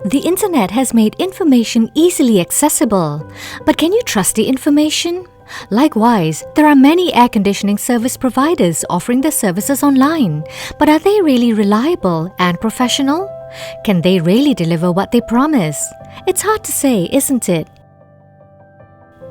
The internet has made information easily accessible, but can you trust the information? Likewise, there are many air conditioning service providers offering their services online, but are they really reliable and professional? Can they really deliver what they promise? It's hard to say, isn't it?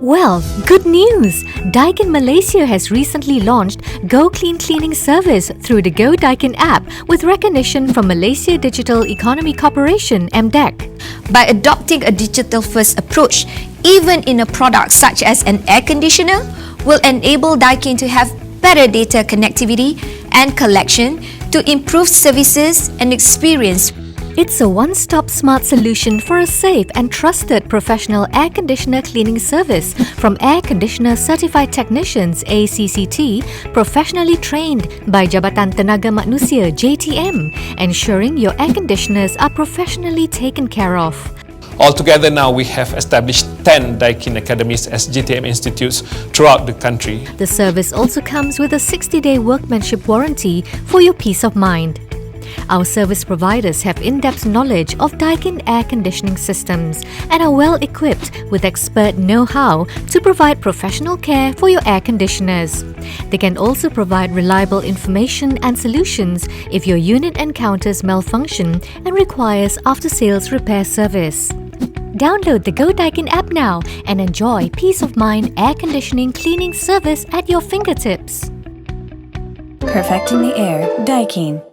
Well, good news! Daikin Malaysia has recently launched Go Clean cleaning service through the Go Daikin app with recognition from Malaysia Digital Economy Corporation (MDEC). By adopting a digital-first approach, even in a product such as an air conditioner, will enable Daikin to have better data connectivity and collection to improve services and experience. It's a one-stop smart solution for a safe and trusted professional air conditioner cleaning service from Air Conditioner Certified Technicians (ACCT), professionally trained by Jabatan Tenaga Manusia (JTM), ensuring your air conditioners are professionally taken care of. Altogether now, we have established 10 Daikin Academies as JTM institutes throughout the country. The service also comes with a 60-day workmanship warranty for your peace of mind. Our service providers have in-depth knowledge of Daikin air conditioning systems and are well equipped with expert know-how to provide professional care for your air conditioners. They can also provide reliable information and solutions if your unit encounters malfunction and requires after-sales repair service. Download the Go Daikin app now and enjoy peace of mind air conditioning cleaning service at your fingertips. Perfecting the air, Daikin.